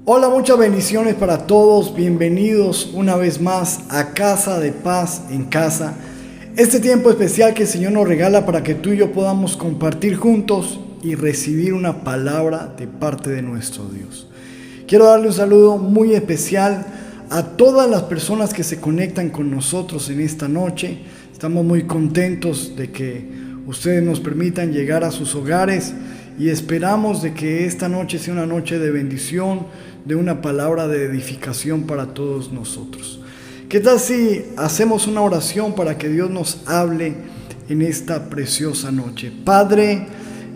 Hola, muchas bendiciones para todos. Bienvenidos una vez más a Casa de Paz en Casa. Este tiempo especial que el Señor nos regala para que tú y yo podamos compartir juntos y recibir una palabra de parte de nuestro Dios. Quiero darle un saludo muy especial a todas las personas que se conectan con nosotros en esta noche. Estamos muy contentos de que ustedes nos permitan llegar a sus hogares y esperamos de que esta noche sea una noche de bendición, de una palabra de edificación para todos nosotros. ¿Qué tal si hacemos una oración para que Dios nos hable en esta preciosa noche? Padre,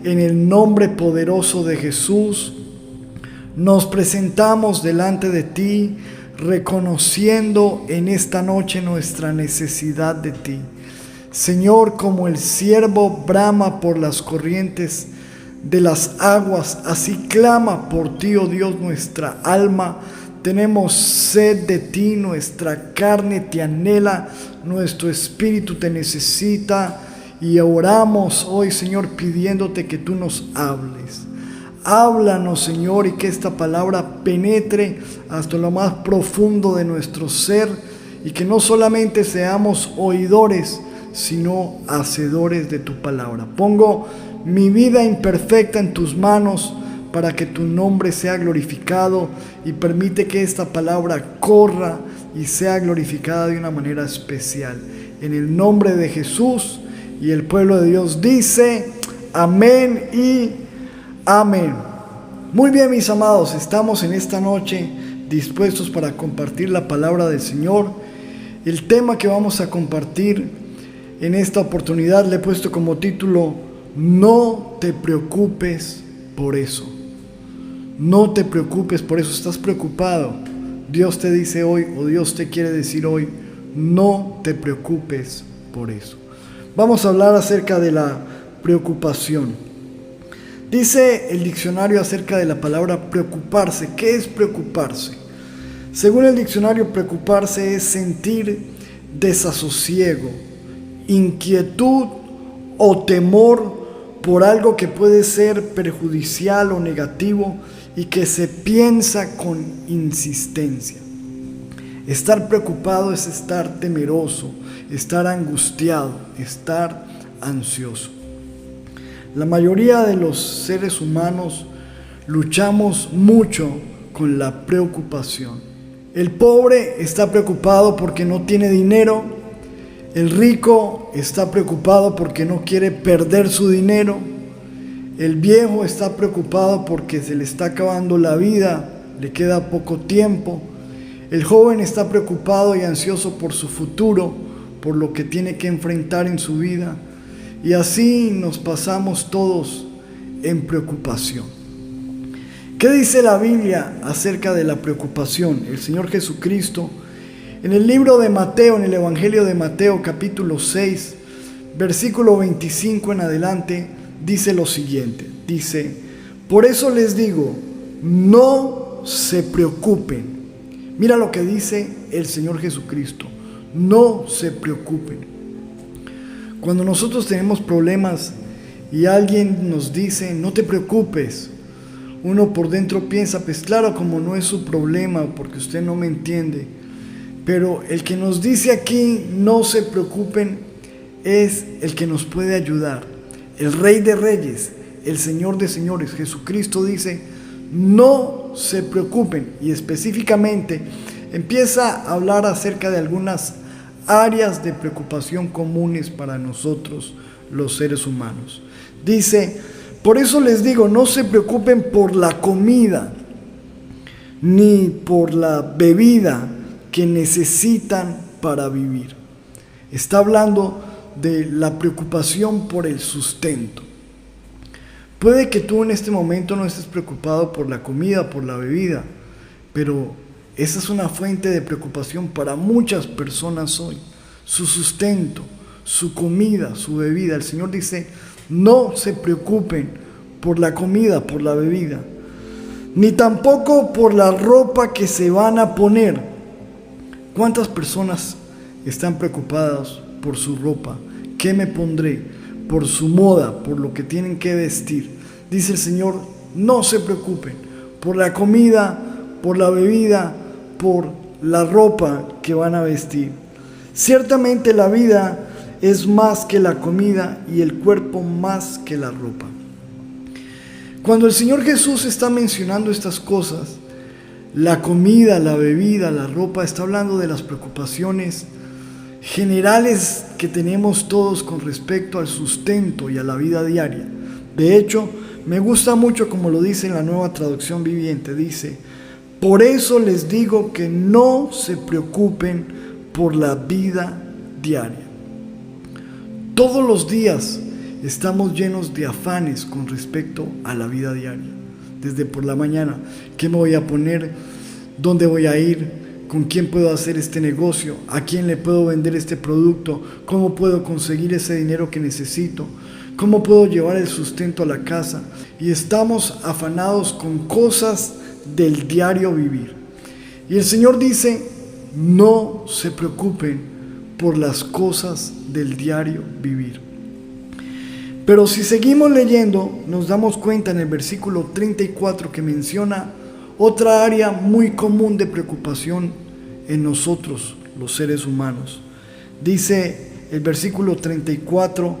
en el nombre poderoso de Jesús, nos presentamos delante de ti, reconociendo en esta noche nuestra necesidad de ti. Señor, como el ciervo brama por las corrientes de las aguas, así clama por ti, oh Dios, nuestra alma. Tenemos sed de ti, nuestra carne te anhela, nuestro espíritu te necesita, y oramos hoy, Señor, pidiéndote que tú nos hables. Háblanos, Señor, y que esta palabra penetre hasta lo más profundo de nuestro ser, y que no solamente seamos oidores, sino hacedores de tu palabra. Pongo mi vida imperfecta en tus manos para que tu nombre sea glorificado, y permite que esta palabra corra y sea glorificada de una manera especial. En el nombre de Jesús, y el pueblo de Dios dice amén y amén. Muy bien, mis amados, estamos en esta noche dispuestos para compartir la palabra del Señor. El tema que vamos a compartir en esta oportunidad le he puesto como título: no te preocupes por eso. No te preocupes por eso. Estás preocupado. Dios te dice hoy, o Dios te quiere decir hoy, no te preocupes por eso. Vamos a hablar acerca de la preocupación. Dice el diccionario acerca de la palabra preocuparse. ¿Qué es preocuparse? Según el diccionario, preocuparse es sentir desasosiego, inquietud o temor por algo que puede ser perjudicial o negativo y que se piensa con insistencia. Estar preocupado es estar temeroso, estar angustiado, estar ansioso. La mayoría de los seres humanos luchamos mucho con la preocupación. El pobre está preocupado porque no tiene dinero. El rico está preocupado porque no quiere perder su dinero. El viejo está preocupado porque se le está acabando la vida, le queda poco tiempo. El joven está preocupado y ansioso por su futuro, por lo que tiene que enfrentar en su vida. Y así nos pasamos todos en preocupación. ¿Qué dice la Biblia acerca de la preocupación? El Señor Jesucristo, en el libro de Mateo, en el Evangelio de Mateo, capítulo 6, versículo 25 en adelante, dice lo siguiente. Dice: por eso les digo, no se preocupen. Mira lo que dice el Señor Jesucristo: no se preocupen. Cuando nosotros tenemos problemas y alguien nos dice no te preocupes, uno por dentro piensa, pues claro, como no es su problema, porque usted no me entiende. Pero el que nos dice aquí no se preocupen es el que nos puede ayudar. El Rey de Reyes, el Señor de Señores, Jesucristo dice no se preocupen, y específicamente empieza a hablar acerca de algunas áreas de preocupación comunes para nosotros los seres humanos. Dice: por eso les digo, no se preocupen por la comida ni por la bebida que necesitan para vivir. Está hablando de la preocupación por el sustento. Puede que tú en este momento no estés preocupado por la comida, por la bebida, pero esa es una fuente de preocupación para muchas personas hoy. Su sustento, su comida, su bebida. El Señor dice: no se preocupen por la comida, por la bebida, ni tampoco por la ropa que se van a poner. ¿Cuántas personas están preocupadas por su ropa? ¿Qué me pondré? Por su moda, por lo que tienen que vestir. Dice el Señor: no se preocupen por la comida, por la bebida, por la ropa que van a vestir. Ciertamente la vida es más que la comida y el cuerpo más que la ropa. Cuando el Señor Jesús está mencionando estas cosas, la comida, la bebida, la ropa, está hablando de las preocupaciones generales que tenemos todos con respecto al sustento y a la vida diaria. De hecho, me gusta mucho como lo dice en la Nueva Traducción Viviente. Dice: por eso les digo que no se preocupen por la vida diaria. Todos los días estamos llenos de afanes con respecto a la vida diaria. Desde por la mañana, ¿qué me voy a poner? ¿Dónde voy a ir? ¿Con quién puedo hacer este negocio? ¿A quién le puedo vender este producto? ¿Cómo puedo conseguir ese dinero que necesito? ¿Cómo puedo llevar el sustento a la casa? Y estamos afanados con cosas del diario vivir. Y el Señor dice: no se preocupen por las cosas del diario vivir. Pero si seguimos leyendo, nos damos cuenta en el versículo 34 que menciona otra área muy común de preocupación en nosotros, los seres humanos. Dice el versículo 34: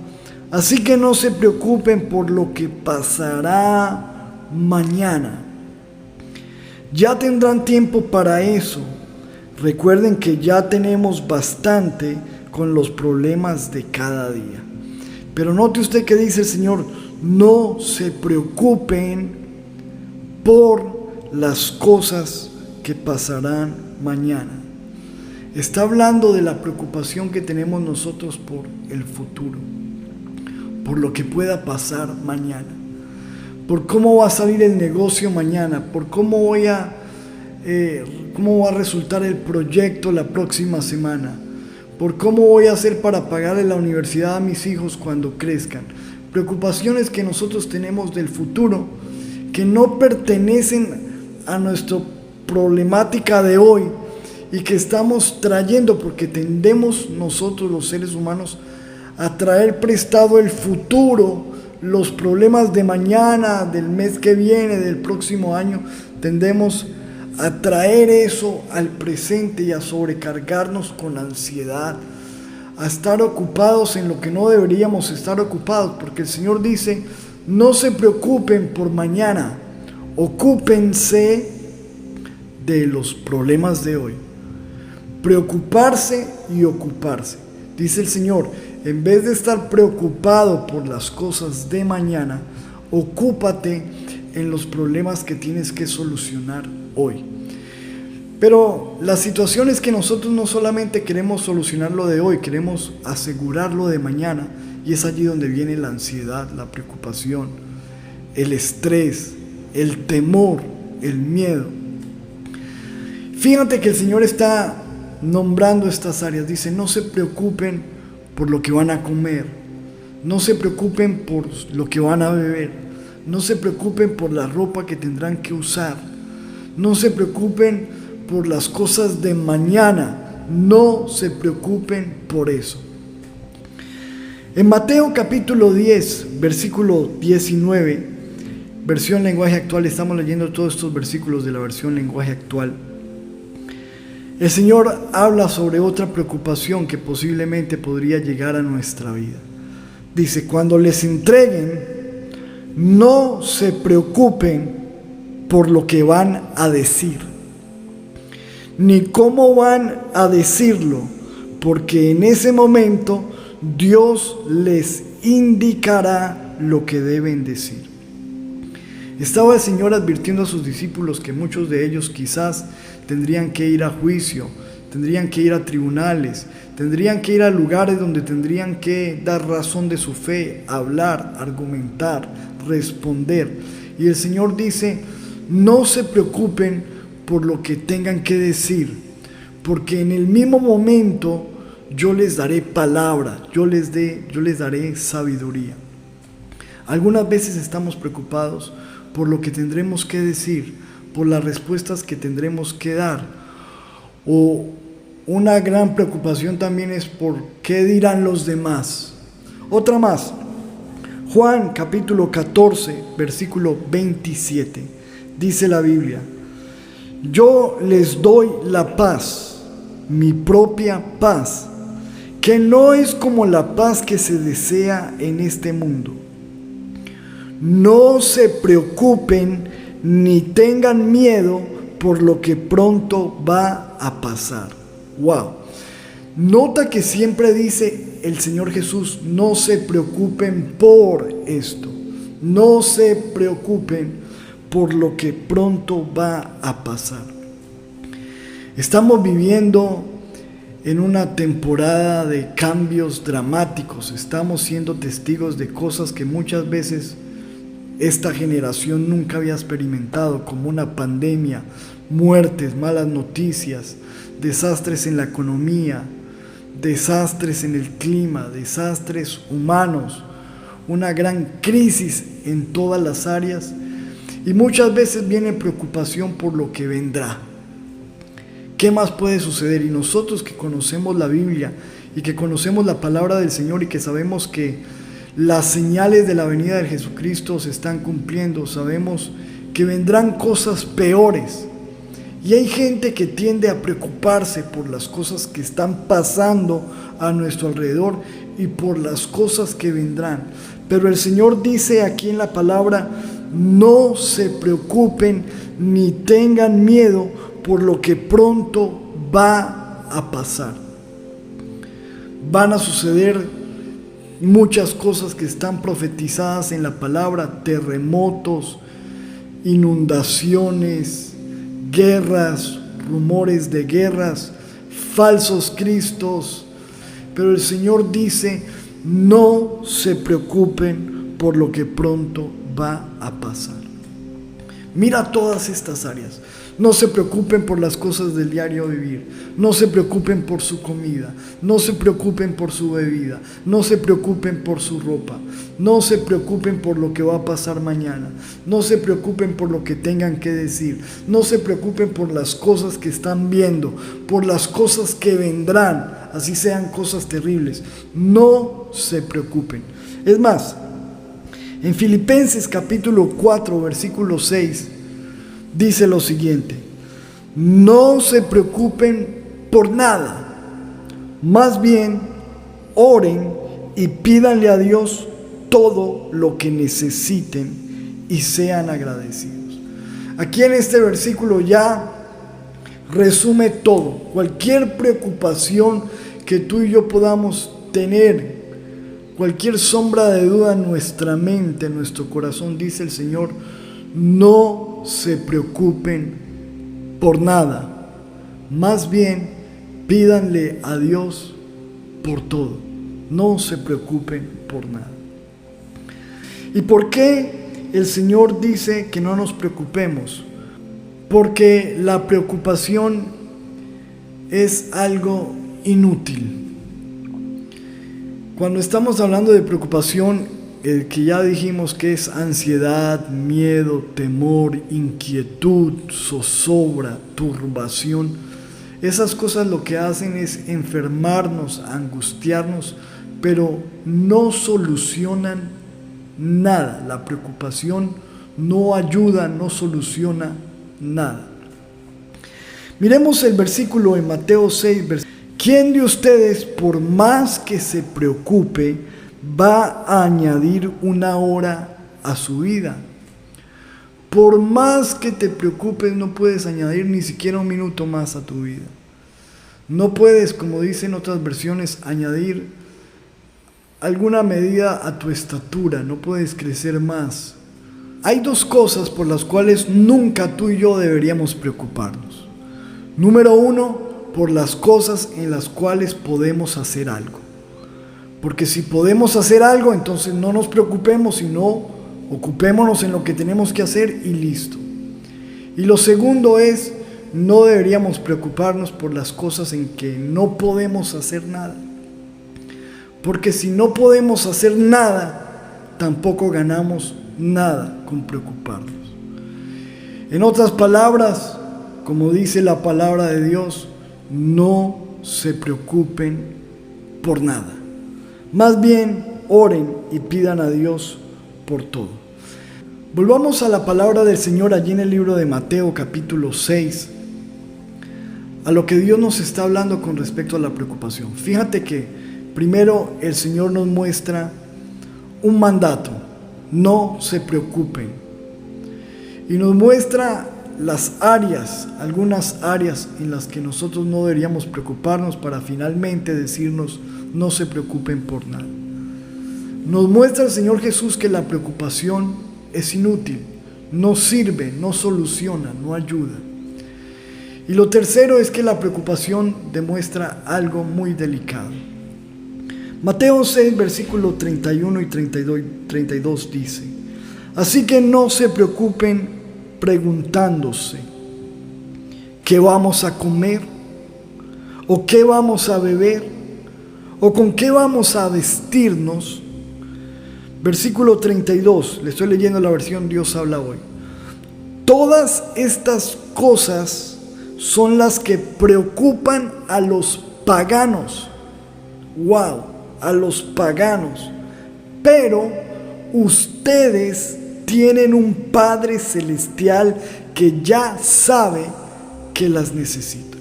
así que no se preocupen por lo que pasará mañana. Ya tendrán tiempo para eso. Recuerden que ya tenemos bastante con los problemas de cada día. Pero note usted que dice el Señor: no se preocupen por las cosas que pasarán mañana. Está hablando de la preocupación que tenemos nosotros por el futuro, por lo que pueda pasar mañana, por cómo va a salir el negocio mañana, por cómo va a resultar el proyecto la próxima semana, por cómo voy a hacer para pagarle la universidad a mis hijos cuando crezcan. Preocupaciones que nosotros tenemos del futuro, que no pertenecen a nuestra problemática de hoy y que estamos trayendo porque tendemos nosotros los seres humanos a traer prestado el futuro, los problemas de mañana, del mes que viene, del próximo año. Tendemos a traer eso al presente y a sobrecargarnos con ansiedad, a estar ocupados en lo que no deberíamos estar ocupados, porque el Señor dice: no se preocupen por mañana, ocúpense de los problemas de hoy. Preocuparse y ocuparse. Dice el Señor: en vez de estar preocupado por las cosas de mañana, ocúpate en los problemas que tienes que solucionar hoy. Pero la situación es que nosotros no solamente queremos solucionar lo de hoy, queremos asegurar lo de mañana, y es allí donde viene la ansiedad, la preocupación, el estrés, el temor, el miedo. Fíjate que el Señor está nombrando estas áreas. Dice: no se preocupen por lo que van a comer, no se preocupen por lo que van a beber, no se preocupen por la ropa que tendrán que usar, no se preocupen por las cosas de mañana, no se preocupen por eso. En Mateo capítulo 10, versículo 19, versión lenguaje actual, estamos leyendo todos estos versículos de la versión lenguaje actual. El Señor habla sobre otra preocupación que posiblemente podría llegar a nuestra vida. Dice: cuando les entreguen, no se preocupen por lo que van a decir, ni cómo van a decirlo, porque en ese momento Dios les indicará lo que deben decir. Estaba el Señor advirtiendo a sus discípulos que muchos de ellos quizás tendrían que ir a juicio, tendrían que ir a tribunales, tendrían que ir a lugares donde tendrían que dar razón de su fe, hablar, argumentar, responder. Y el Señor dice: no se preocupen por lo que tengan que decir, porque en el mismo momento yo les daré palabra, yo les daré sabiduría. Algunas veces estamos preocupados por lo que tendremos que decir, por las respuestas que tendremos que dar. O una gran preocupación también es por qué dirán los demás. Otra más, Juan capítulo 14, versículo 27, dice la Biblia: Yo les doy la paz, mi propia paz, que no es como la paz que se desea en este mundo. No se preocupen ni tengan miedo por lo que pronto va a pasar. Wow. Nota que siempre dice el Señor Jesús, no se preocupen por esto. No se preocupen por lo que pronto va a pasar. Estamos viviendo en una temporada de cambios dramáticos. Estamos siendo testigos de cosas que muchas veces esta generación nunca había experimentado, como una pandemia, muertes, malas noticias, desastres en la economía, desastres en el clima, desastres humanos, una gran crisis en todas las áreas, y muchas veces viene preocupación por lo que vendrá. ¿Qué más puede suceder? Y nosotros que conocemos la Biblia y que conocemos la palabra del Señor y que sabemos que las señales de la venida de Jesucristo se están cumpliendo, sabemos que vendrán cosas peores. Y hay gente que tiende a preocuparse por las cosas que están pasando a nuestro alrededor y por las cosas que vendrán. Pero el Señor dice aquí en la palabra, no se preocupen ni tengan miedo por lo que pronto va a pasar. Van a suceder muchas cosas que están profetizadas en la palabra: terremotos, inundaciones, guerras, rumores de guerras, falsos cristos. Pero el Señor dice, no se preocupen por lo que pronto va a pasar. Mira todas estas áreas. No se preocupen por las cosas del diario vivir. No se preocupen por su comida. No se preocupen por su bebida. No se preocupen por su ropa. No se preocupen por lo que va a pasar mañana. No se preocupen por lo que tengan que decir. No se preocupen por las cosas que están viendo, por las cosas que vendrán, así sean cosas terribles. No se preocupen. Es más, en Filipenses capítulo 4, versículo 6, dice lo siguiente: no se preocupen por nada, más bien oren y pídanle a Dios todo lo que necesiten y sean agradecidos. Aquí en este versículo ya resume todo. Cualquier preocupación que tú y yo podamos tener, cualquier sombra de duda en nuestra mente, en nuestro corazón, dice el Señor, no se preocupen por nada, más bien pídanle a Dios por todo. No se preocupen por nada. ¿Y por qué el Señor dice que no nos preocupemos? Porque la preocupación es algo inútil. Cuando estamos hablando de preocupación, que ya dijimos que es ansiedad, miedo, temor, inquietud, zozobra, turbación, esas cosas lo que hacen es enfermarnos, angustiarnos, pero no solucionan nada. La preocupación no ayuda, no soluciona nada. Miremos el versículo en Mateo 6. ¿Quién de ustedes, por más que se preocupe, va a añadir una hora a su vida? Por más que te preocupes, no puedes añadir ni siquiera un minuto más a tu vida. No puedes, como dicen otras versiones, añadir alguna medida a tu estatura. No puedes crecer más. Hay dos cosas por las cuales nunca tú y yo deberíamos preocuparnos. Número uno, por las cosas en las cuales podemos hacer algo. Porque si podemos hacer algo, entonces no nos preocupemos, sino ocupémonos en lo que tenemos que hacer y listo. Y lo segundo es, no deberíamos preocuparnos por las cosas en que no podemos hacer nada. Porque si no podemos hacer nada, tampoco ganamos nada con preocuparnos. En otras palabras, como dice la palabra de Dios, no se preocupen por nada. Más bien, oren y pidan a Dios por todo. Volvamos a la palabra del Señor allí en el libro de Mateo capítulo 6, a lo que Dios nos está hablando con respecto a la preocupación. Fíjate que primero el Señor nos muestra un mandato: no se preocupen. Y nos muestra las áreas, algunas áreas en las que nosotros no deberíamos preocuparnos, para finalmente decirnos: no se preocupen por nada. Nos muestra el Señor Jesús que la preocupación es inútil, no sirve, no soluciona, no ayuda. Y lo tercero es que la preocupación demuestra algo muy delicado. Mateo 6, versículos 31 y 32 dice: así que no se preocupen preguntándose: ¿qué vamos a comer? ¿O qué vamos a beber? ¿O con qué vamos a vestirnos? Versículo 32, le estoy leyendo la versión Dios habla hoy. Todas estas cosas son las que preocupan a los paganos. ¡Wow! A los paganos. Pero ustedes tienen un Padre Celestial que ya sabe que las necesita.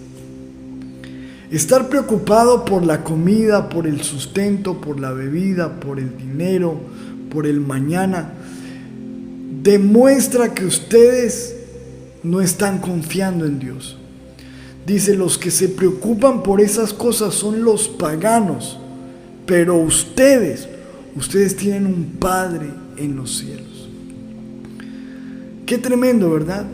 Estar preocupado por la comida, por el sustento, por la bebida, por el dinero, por el mañana, demuestra que ustedes no están confiando en Dios. Dice: los que se preocupan por esas cosas son los paganos, pero ustedes tienen un Padre en los cielos. Qué tremendo, ¿verdad?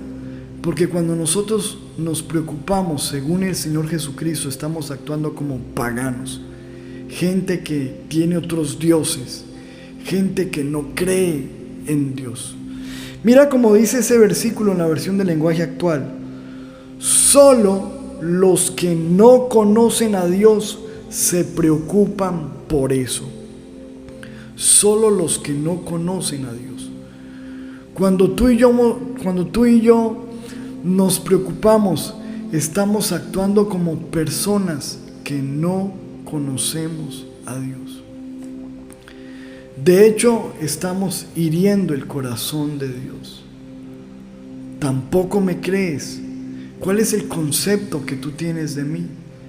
Porque cuando nosotros nos preocupamos según el Señor Jesucristo, estamos actuando como paganos, gente que tiene otros dioses, gente que no cree en Dios. Mira cómo dice ese versículo en la versión del lenguaje actual: solo los que no conocen a Dios se preocupan por eso. Solo los que no conocen a Dios. Cuando tú y yo nos preocupamos, estamos actuando como personas que no conocemos a Dios. De hecho, estamos hiriendo el corazón de Dios. ¿Tampoco me crees? ¿Cuál es el concepto que tú tienes de mí?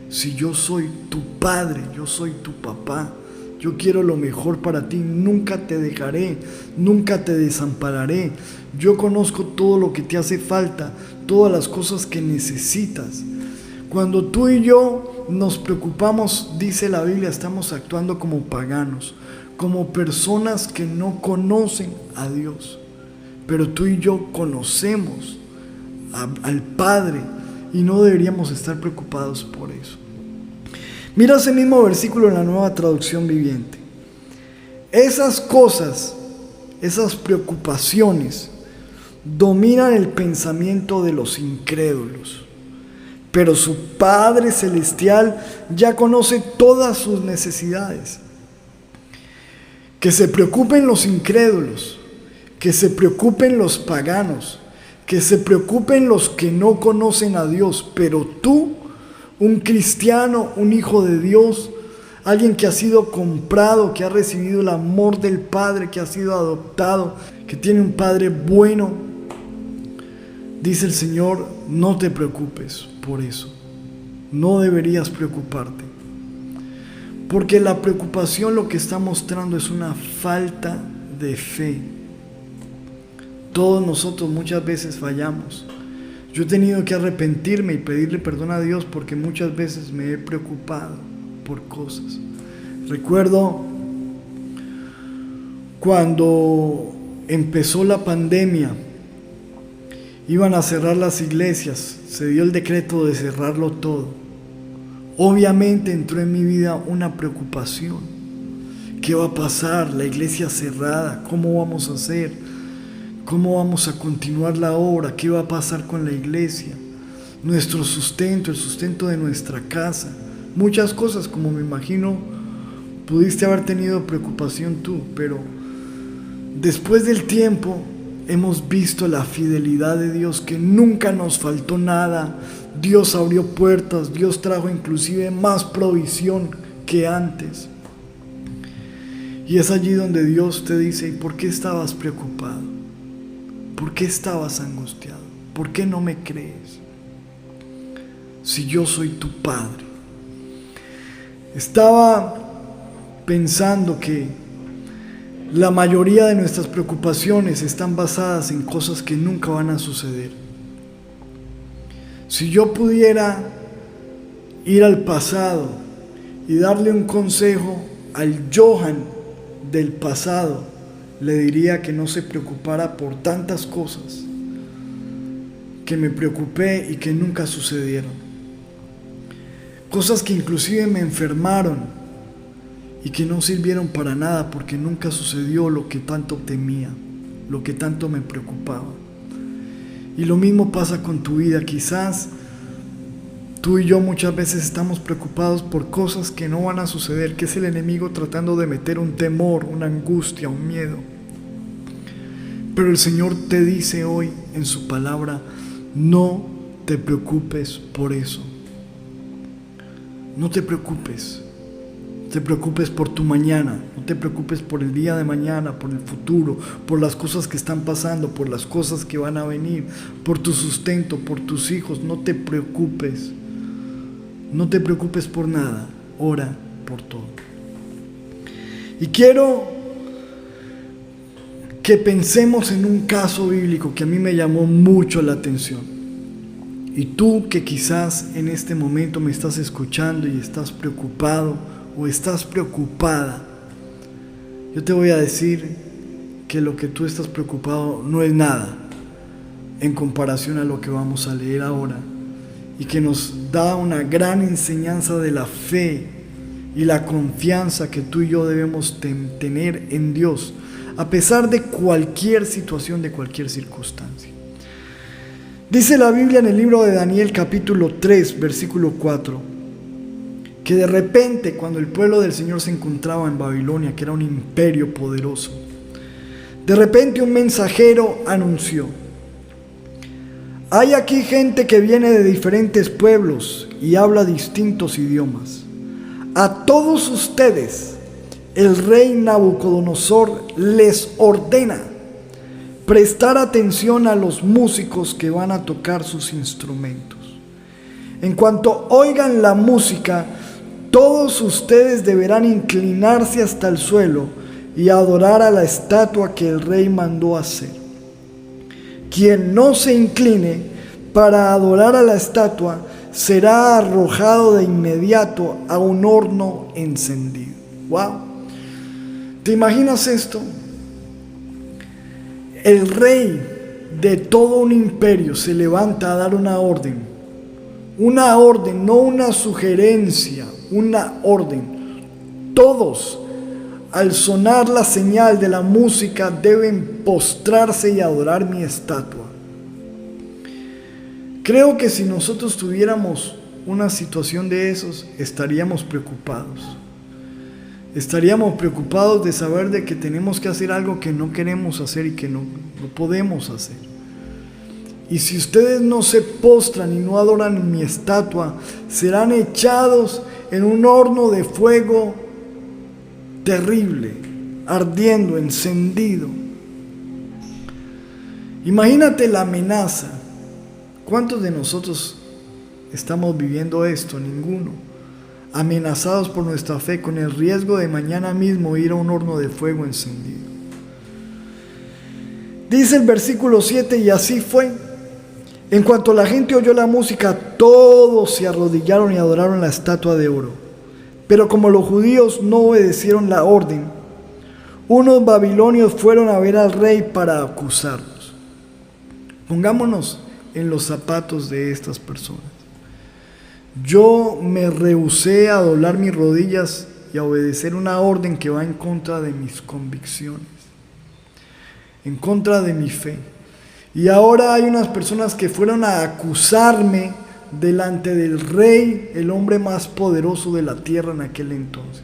Si yo soy tu padre, yo soy tu papá, yo quiero lo mejor para ti, nunca te dejaré, nunca te desampararé. Yo conozco todo lo que te hace falta, todas las cosas que necesitas. Cuando tú y yo nos preocupamos, dice la Biblia, estamos actuando como paganos, como personas que no conocen a Dios. Pero tú y yo conocemos al Padre y no deberíamos estar preocupados por eso. Mira ese mismo versículo en la Nueva Traducción Viviente. Esas cosas, esas preocupaciones dominan el pensamiento de los incrédulos, pero su Padre Celestial ya conoce todas sus necesidades. Que se preocupen los incrédulos, que se preocupen los paganos, que se preocupen los que no conocen a Dios, pero tú, un cristiano, un hijo de Dios, alguien que ha sido comprado, que ha recibido el amor del Padre, que ha sido adoptado, que tiene un Padre bueno, dice el Señor: no te preocupes por eso, no deberías preocuparte. Porque la preocupación lo que está mostrando es una falta de fe. Todos nosotros muchas veces fallamos. Yo he tenido que arrepentirme y pedirle perdón a Dios porque muchas veces me he preocupado por cosas. Recuerdo cuando empezó la pandemia, iban a cerrar las iglesias, se dio el decreto de cerrarlo todo. Obviamente entró en mi vida una preocupación. ¿Qué va a pasar? La iglesia cerrada, ¿cómo vamos a hacer? ¿Cómo vamos a continuar la obra? ¿Qué va a pasar con la iglesia? Nuestro sustento, el sustento de nuestra casa. Muchas cosas, como me imagino pudiste haber tenido preocupación tú, pero después del tiempo hemos visto la fidelidad de Dios, que nunca nos faltó nada. Dios abrió puertas, Dios trajo inclusive más provisión que antes. Y es allí donde Dios te dice: ¿y por qué estabas preocupado? ¿por qué estabas angustiado? ¿Por qué no me crees? Si yo soy tu Padre. Estaba pensando que la mayoría de nuestras preocupaciones están basadas en cosas que nunca van a suceder. Si yo pudiera ir al pasado y darle un consejo al Johan del pasado, le diría que no se preocupara por tantas cosas que me preocupé y que nunca sucedieron. Cosas que inclusive me enfermaron y que no sirvieron para nada porque nunca sucedió lo que tanto temía, lo que tanto me preocupaba. Y lo mismo pasa con tu vida. Quizás tú y yo muchas veces estamos preocupados por cosas que no van a suceder, que es el enemigo tratando de meter un temor, una angustia, un miedo. Pero el Señor te dice hoy en su palabra, no te preocupes por eso. No te preocupes. No te preocupes por tu mañana. No te preocupes por el día de mañana, por el futuro, por las cosas que están pasando, por las cosas que van a venir, por tu sustento, por tus hijos. No te preocupes. No te preocupes por nada. Ora por todo. Y quiero que pensemos en un caso bíblico que a mí me llamó mucho la atención. Y tú que quizás en este momento me estás escuchando y estás preocupado o estás preocupada, yo te voy a decir que lo que tú estás preocupado no es nada en comparación a lo que vamos a leer ahora, y que nos da una gran enseñanza de la fe y la confianza que tú y yo debemos tener en Dios, a pesar de cualquier situación, de cualquier circunstancia. Dice la Biblia en el libro de Daniel capítulo 3, versículo 4, que de repente cuando el pueblo del Señor se encontraba en Babilonia, que era un imperio poderoso, de repente un mensajero anunció: hay aquí gente que viene de diferentes pueblos y habla distintos idiomas. A todos ustedes el rey Nabucodonosor les ordena prestar atención a los músicos que van a tocar sus instrumentos. En cuanto oigan la música, todos ustedes deberán inclinarse hasta el suelo y adorar a la estatua que el rey mandó hacer. Quien no se incline para adorar a la estatua será arrojado de inmediato a un horno encendido. ¡Wow! ¿Te imaginas esto? El rey de todo un imperio se levanta a dar una orden, no una sugerencia, una orden. Todos, al sonar la señal de la música, deben postrarse y adorar mi estatua. Creo que si nosotros tuviéramos una situación de esos, estaríamos preocupados. Estaríamos preocupados de saber de que tenemos que hacer algo que no queremos hacer y que no podemos hacer. Y si ustedes no se postran y no adoran mi estatua, serán echados en un horno de fuego terrible, ardiendo, encendido. Imagínate la amenaza. ¿Cuántos de nosotros estamos viviendo esto? Ninguno. Amenazados por nuestra fe, con el riesgo de mañana mismo ir a un horno de fuego encendido. Dice el versículo 7, y así fue. En cuanto la gente oyó la música, todos se arrodillaron y adoraron la estatua de oro. Pero como los judíos no obedecieron la orden, unos babilonios fueron a ver al rey para acusarlos. Pongámonos en los zapatos de estas personas. Yo me rehusé a doblar mis rodillas y a obedecer una orden que va en contra de mis convicciones, en contra de mi fe. Y ahora hay unas personas que fueron a acusarme delante del rey, el hombre más poderoso de la tierra en aquel entonces.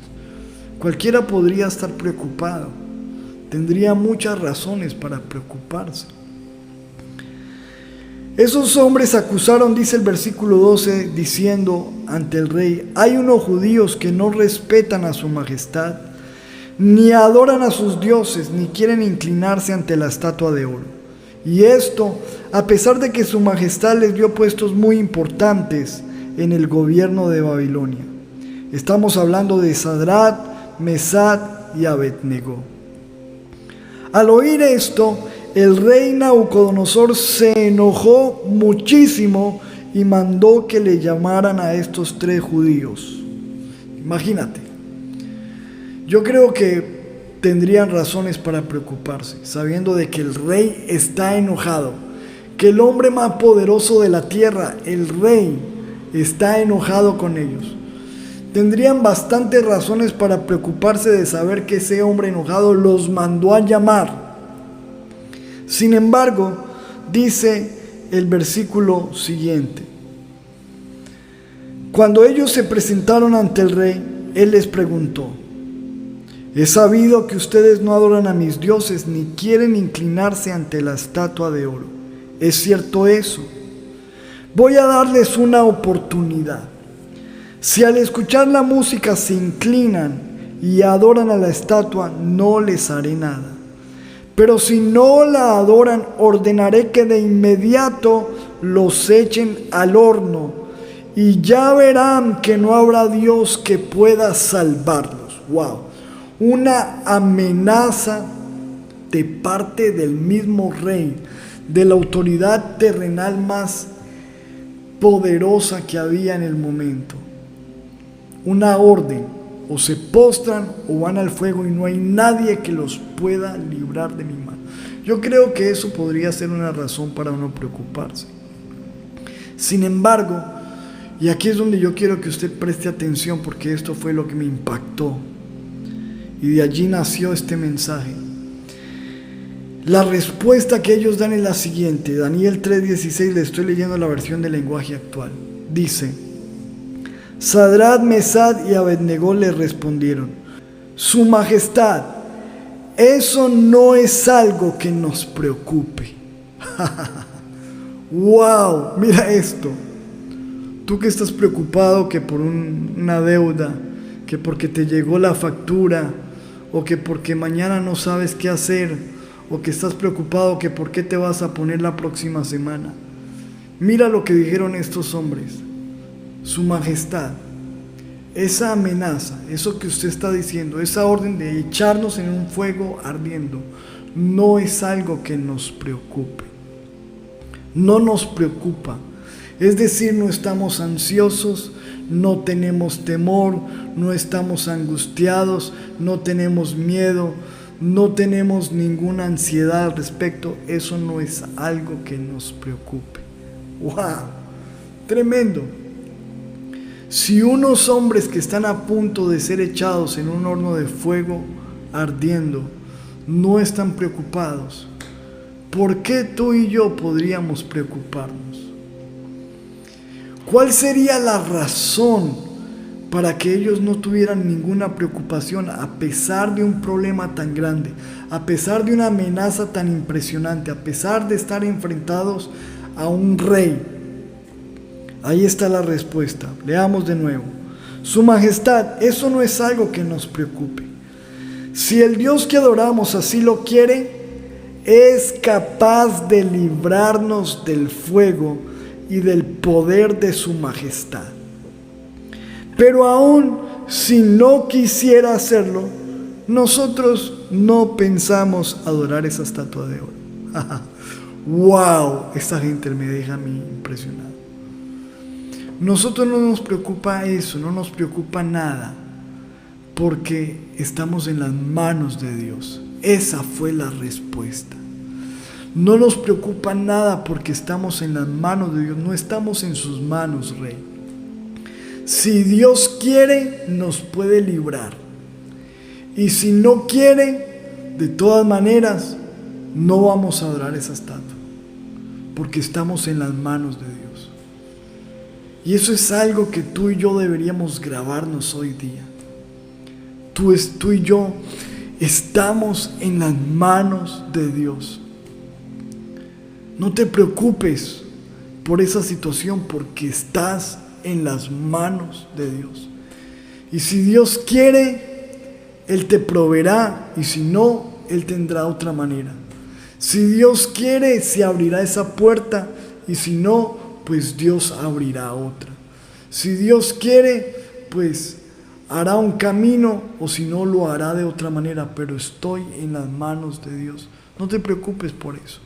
Cualquiera podría estar preocupado, tendría muchas razones para preocuparse. Esos hombres acusaron, dice el versículo 12, diciendo ante el rey: hay unos judíos que no respetan a su majestad, ni adoran a sus dioses, ni quieren inclinarse ante la estatua de oro. Y esto, a pesar de que su majestad les dio puestos muy importantes en el gobierno de Babilonia. Estamos hablando de Sadrach, Mesach y Abednego. Al oír esto, el rey Nabucodonosor se enojó muchísimo y mandó que le llamaran a estos 3 judíos. Imagínate. Yo creo que tendrían razones para preocuparse, sabiendo de que el rey está enojado, que el hombre más poderoso de la tierra, el rey, está enojado con ellos. Tendrían bastantes razones para preocuparse de saber que ese hombre enojado los mandó a llamar. Sin embargo, dice el versículo siguiente: cuando ellos se presentaron ante el rey, él les preguntó: he sabido que ustedes no adoran a mis dioses ni quieren inclinarse ante la estatua de oro. ¿Es cierto eso? Voy a darles una oportunidad. Si al escuchar la música se inclinan y adoran a la estatua, no les haré nada. Pero si no la adoran, ordenaré que de inmediato los echen al horno, y ya verán que no habrá Dios que pueda salvarlos. ¡Wow! Una amenaza de parte del mismo rey, de la autoridad terrenal más poderosa que había en el momento. Una orden: o se postran o van al fuego, y no hay nadie que los pueda librar de mi mano. Yo creo que eso podría ser una razón para uno preocuparse. Sin embargo, y aquí es donde yo quiero que usted preste atención, porque esto fue lo que me impactó, y de allí nació este mensaje. La respuesta que ellos dan es la siguiente. Daniel 3:16, le estoy leyendo la versión del lenguaje actual. Dice: Sadrach, Mesach y Abednego le respondieron: Su majestad, eso no es algo que nos preocupe. ¡Wow! Mira esto. Tú que estás preocupado que por una deuda, que porque te llegó la factura, o que porque mañana no sabes qué hacer, o que estás preocupado que por qué te vas a poner la próxima semana. Mira lo que dijeron estos hombres: Su majestad, esa amenaza, eso que usted está diciendo, esa orden de echarnos en un fuego ardiendo, no es algo que nos preocupe. No nos preocupa. Es decir, no estamos ansiosos, no tenemos temor, no estamos angustiados, no tenemos miedo, no tenemos ninguna ansiedad al respecto. Eso no es algo que nos preocupe. ¡Wow! Tremendo. Si unos hombres que están a punto de ser echados en un horno de fuego ardiendo no están preocupados, ¿por qué tú y yo podríamos preocuparnos? ¿Cuál sería la razón para que ellos no tuvieran ninguna preocupación a pesar de un problema tan grande, a pesar de una amenaza tan impresionante, a pesar de estar enfrentados a un rey? Ahí está la respuesta. Leamos de nuevo. Su majestad, eso no es algo que nos preocupe. Si el Dios que adoramos así lo quiere, es capaz de librarnos del fuego y del poder de su majestad. Pero aún si no quisiera hacerlo, nosotros no pensamos adorar esa estatua de oro. ¡Wow! Esta gente me deja a mí impresionado. Nosotros no nos preocupa eso, no nos preocupa nada, porque estamos en las manos de Dios. Esa fue la respuesta. No nos preocupa nada porque estamos en las manos de Dios, no estamos en sus manos, Rey. Si Dios quiere, nos puede librar. Y si no quiere, de todas maneras, no vamos a adorar esa estatua, porque estamos en las manos de Dios. Y eso es algo que tú y yo deberíamos grabarnos hoy día. Tú y yo estamos en las manos de Dios. No te preocupes por esa situación, porque estás en las manos de Dios. Y si Dios quiere, Él te proveerá, y si no, Él tendrá otra manera. Si Dios quiere, se abrirá esa puerta, y si no, pues Dios abrirá otra. Si Dios quiere, pues hará un camino, o si no, lo hará de otra manera, pero estoy en las manos de Dios. No te preocupes por eso.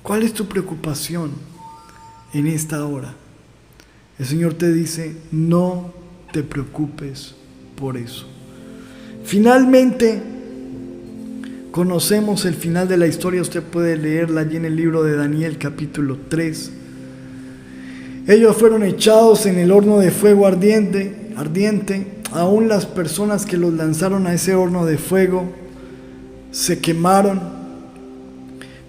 ¿Cuál es tu preocupación en esta hora? El Señor te dice, no te preocupes por eso. Finalmente, conocemos el final de la historia. Usted puede leerla allí en el libro de Daniel, capítulo 3. Ellos fueron echados en el horno de fuego ardiente. Aún las personas que los lanzaron a ese horno de fuego se quemaron.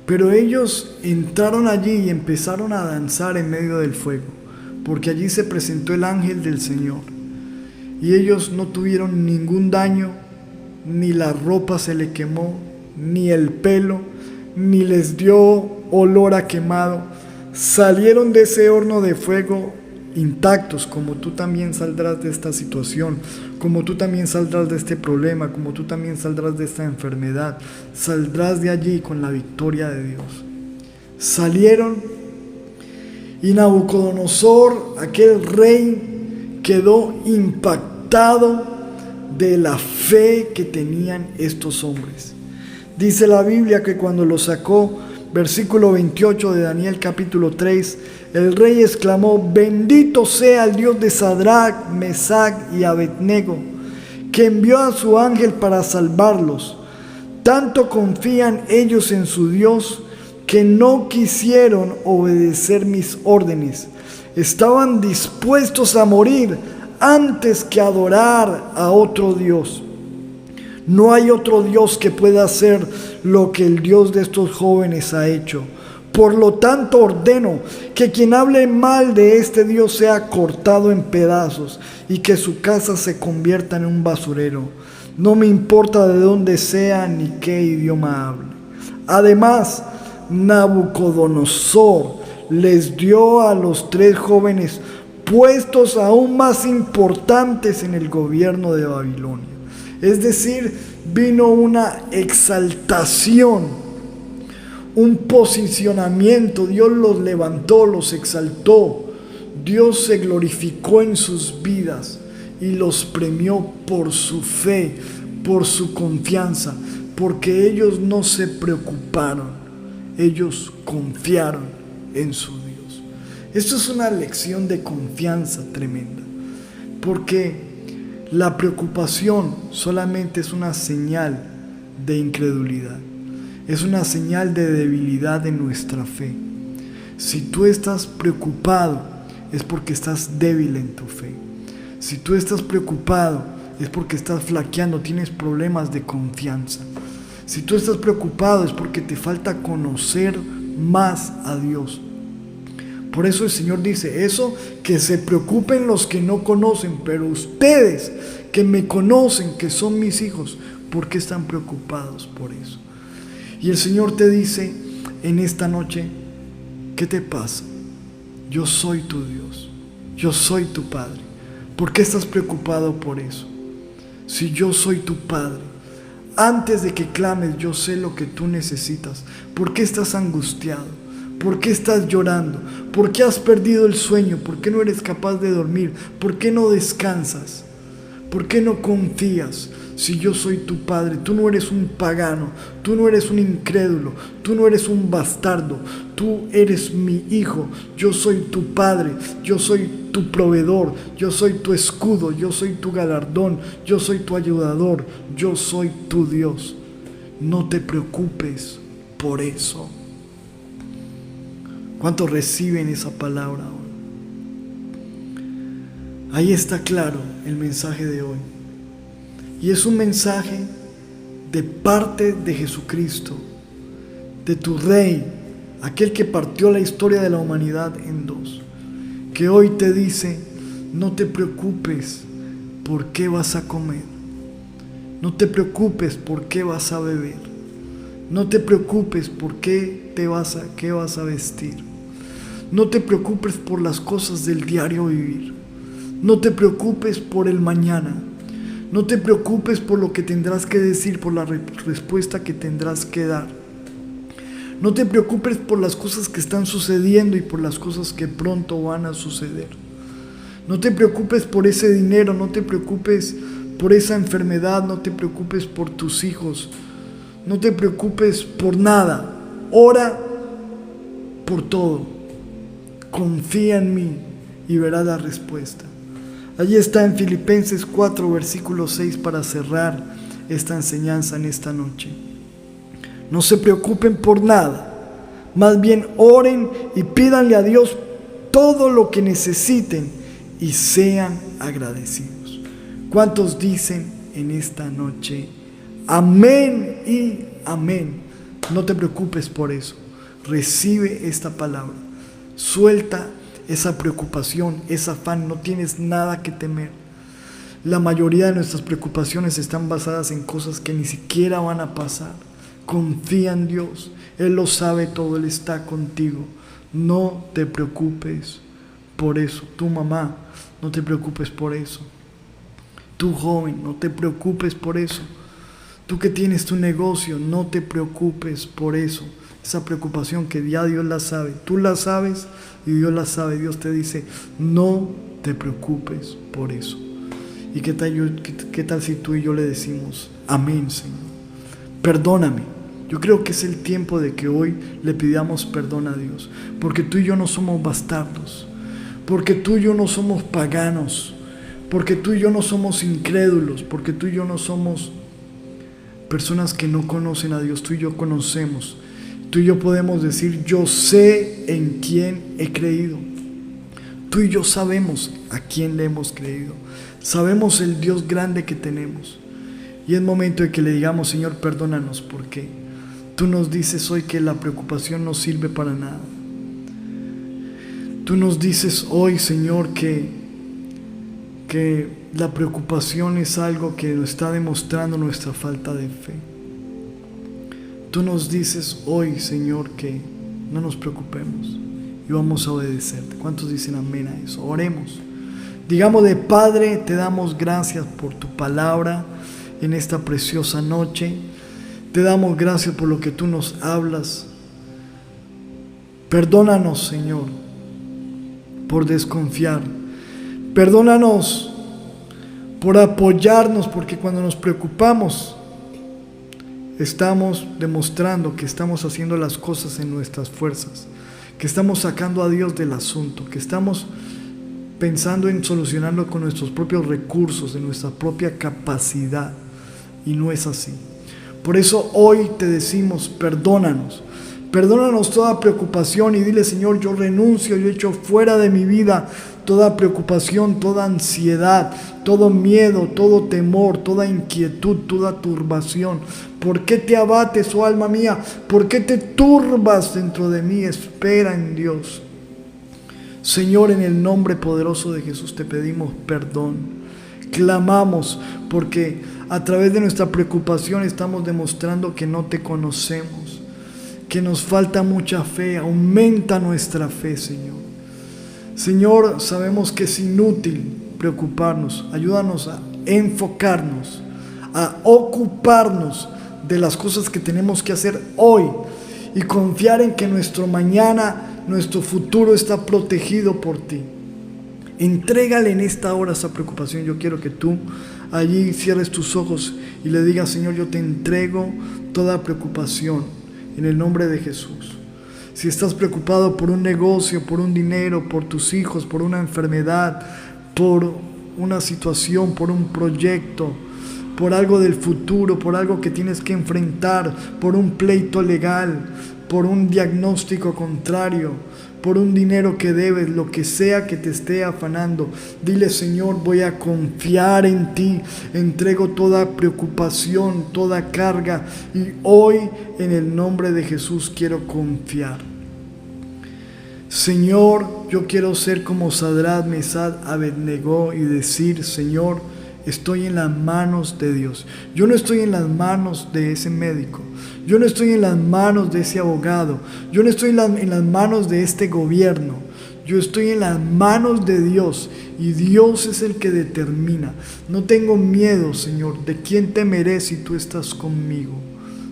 Pero ellos entraron allí y empezaron a danzar en medio del fuego, porque allí se presentó el ángel del Señor. Y ellos no tuvieron ningún daño, ni la ropa se le quemó, ni el pelo, ni les dio olor a quemado. Salieron de ese horno de fuego intactos, como tú también saldrás de esta situación, como tú también saldrás de este problema, como tú también saldrás de esta enfermedad. Saldrás de allí con la victoria de Dios. Salieron, y Nabucodonosor, aquel rey, quedó impactado de la fe que tenían estos hombres. Dice la Biblia que cuando lo sacó, versículo 28 de Daniel capítulo 3, el rey exclamó: bendito sea el Dios de Sadrach, Mesach y Abednego, que envió a su ángel para salvarlos. Tanto confían ellos en su Dios que no quisieron obedecer mis órdenes. Estaban dispuestos a morir antes que adorar a otro Dios. No hay otro Dios que pueda hacer lo que el Dios de estos jóvenes ha hecho. Por lo tanto, ordeno que quien hable mal de este Dios sea cortado en pedazos y que su casa se convierta en un basurero. No me importa de dónde sea ni qué idioma hable. Además, Nabucodonosor les dio a los 3 jóvenes puestos aún más importantes en el gobierno de Babilonia. Es decir, vino una exaltación, un posicionamiento. Dios los levantó, los exaltó. Dios se glorificó en sus vidas y los premió por su fe, por su confianza, porque ellos no se preocuparon, ellos confiaron en su Dios. Esto es una lección de confianza tremenda, porque la preocupación solamente es una señal de incredulidad, es una señal de debilidad en nuestra fe. Si tú estás preocupado, es porque estás débil en tu fe. Si tú estás preocupado, es porque estás flaqueando, tienes problemas de confianza. Si tú estás preocupado, es porque te falta conocer más a Dios. Por eso el Señor dice, eso, que se preocupen los que no conocen, pero ustedes que me conocen, que son mis hijos, ¿por qué están preocupados por eso? Y el Señor te dice en esta noche, ¿qué te pasa? Yo soy tu Dios, yo soy tu Padre. ¿Por qué estás preocupado por eso? Si yo soy tu Padre, antes de que clames, yo sé lo que tú necesitas. ¿Por qué estás angustiado? ¿Por qué estás llorando? ¿Por qué has perdido el sueño? ¿Por qué no eres capaz de dormir? ¿Por qué no descansas? ¿Por qué no confías? Si yo soy tu Padre, tú no eres un pagano, tú no eres un incrédulo, tú no eres un bastardo, tú eres mi hijo, yo soy tu Padre, yo soy tu proveedor, yo soy tu escudo, yo soy tu galardón, yo soy tu ayudador, yo soy tu Dios. No te preocupes por eso. ¿Cuántos reciben esa palabra hoy? Ahí está claro el mensaje de hoy. Y es un mensaje de parte de Jesucristo, de tu Rey, aquel que partió la historia de la humanidad en 2, que hoy te dice, no te preocupes por qué vas a comer, no te preocupes por qué vas a beber, no te preocupes por qué vas a vestir, no te preocupes por las cosas del diario vivir, no te preocupes por el mañana. No te preocupes por lo que tendrás que decir, por la respuesta que tendrás que dar. No te preocupes por las cosas que están sucediendo y por las cosas que pronto van a suceder. No te preocupes por ese dinero, no te preocupes por esa enfermedad, no te preocupes por tus hijos, no te preocupes por nada. Ora por todo. Confía en mí y verás la respuesta. Allí está en Filipenses 4, versículo 6 para cerrar esta enseñanza en esta noche. No se preocupen por nada, más bien oren y pídanle a Dios todo lo que necesiten y sean agradecidos. ¿Cuántos dicen en esta noche amén y amén? No te preocupes por eso. Recibe esta palabra. Suelta esa preocupación, ese afán. No tienes nada que temer. La mayoría de nuestras preocupaciones están basadas en cosas que ni siquiera van a pasar. Confía en Dios. Él lo sabe todo. Él está contigo. No te preocupes por eso. Tu mamá, no te preocupes por eso. Tu joven, no te preocupes por eso. Tú que tienes tu negocio, no te preocupes por eso. Esa preocupación que ya Dios la sabe. Tú la sabes y Dios la sabe. Dios te dice, no te preocupes por eso. ¿Y qué tal si tú y yo le decimos, amén, Señor? Perdóname. Yo creo que es el tiempo de que hoy le pidamos perdón a Dios. Porque tú y yo no somos bastardos. Porque tú y yo no somos paganos. Porque tú y yo no somos incrédulos. Porque tú y yo no somos personas que no conocen a Dios. Tú y yo conocemos. Tú y yo podemos decir, yo sé en quién he creído. Tú y yo sabemos a quién le hemos creído. Sabemos el Dios grande que tenemos. Y es momento de que le digamos, Señor, perdónanos, porque tú nos dices hoy que la preocupación no sirve para nada. Tú nos dices hoy, Señor, que la preocupación es algo que nos está demostrando nuestra falta de fe. Tú nos dices hoy, Señor, que no nos preocupemos y vamos a obedecerte. ¿Cuántos dicen amén a eso? Oremos. Digamos de Padre, te damos gracias por tu palabra en esta preciosa noche. Te damos gracias por lo que tú nos hablas. Perdónanos, Señor, por desconfiar. Perdónanos por apoyarnos, porque cuando nos preocupamos, estamos demostrando que estamos haciendo las cosas en nuestras fuerzas, que estamos sacando a Dios del asunto, que estamos pensando en solucionarlo con nuestros propios recursos, en nuestra propia capacidad, y no es así. Por eso hoy te decimos, perdónanos. Perdónanos toda preocupación y dile, Señor, yo renuncio, yo echo fuera de mi vida toda preocupación, toda ansiedad, todo miedo, todo temor, toda inquietud, toda turbación. ¿Por qué te abates, oh alma mía? ¿Por qué te turbas dentro de mí? Espera en Dios. Señor, en el nombre poderoso de Jesús te pedimos perdón. Clamamos porque a través de nuestra preocupación estamos demostrando que no te conocemos, que nos falta mucha fe. Aumenta nuestra fe, Señor. Señor, sabemos que es inútil preocuparnos. Ayúdanos a enfocarnos, a ocuparnos de las cosas que tenemos que hacer hoy y confiar en que nuestro mañana, nuestro futuro está protegido por ti. Entrégale en esta hora esa preocupación. Yo quiero que tú allí cierres tus ojos y le digas, Señor, yo te entrego toda preocupación en el nombre de Jesús. Si estás preocupado por un negocio, por un dinero, por tus hijos, por una enfermedad, por una situación, por un proyecto, por algo del futuro, por algo que tienes que enfrentar, por un pleito legal, por un diagnóstico contrario, por un dinero que debes, lo que sea que te esté afanando, dile, Señor, voy a confiar en ti, entrego toda preocupación, toda carga, y hoy en el nombre de Jesús quiero confiar. Señor, yo quiero ser como Sadrach, Mesach, Abednego y decir, Señor, estoy en las manos de Dios. Yo no estoy en las manos de ese médico. Yo no estoy en las manos de ese abogado. Yo no estoy en las manos de este gobierno. Yo estoy en las manos de Dios y Dios es el que determina. No tengo miedo, Señor. ¿De quién temeré si tú estás conmigo?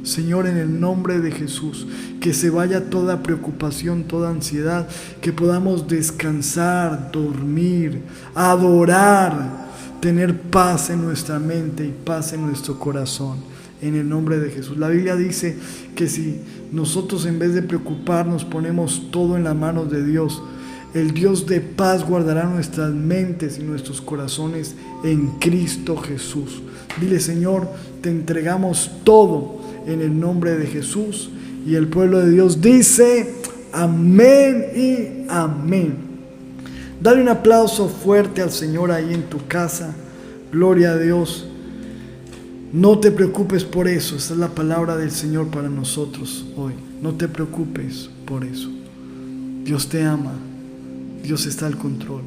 Señor, en el nombre de Jesús, que se vaya toda preocupación, toda ansiedad, que podamos descansar, dormir, adorar, tener paz en nuestra mente y paz en nuestro corazón, en el nombre de Jesús. La Biblia dice que si nosotros en vez de preocuparnos ponemos todo en las manos de Dios, el Dios de paz guardará nuestras mentes y nuestros corazones en Cristo Jesús. Dile: Señor, te entregamos todo en el nombre de Jesús. Y el pueblo de Dios dice: amén y amén. Dale un aplauso fuerte al Señor ahí en tu casa. Gloria a Dios. No te preocupes por eso. Esa es la palabra del Señor para nosotros hoy. No te preocupes por eso. Dios te ama. Dios está al control.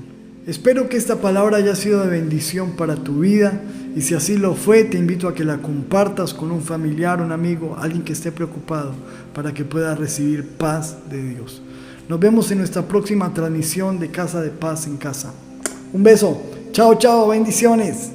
Espero que esta palabra haya sido de bendición para tu vida, y si así lo fue, te invito a que la compartas con un familiar, un amigo, alguien que esté preocupado, para que pueda recibir paz de Dios. Nos vemos en nuestra próxima transmisión de Casa de Paz en Casa. Un beso. Chao, chao. Bendiciones.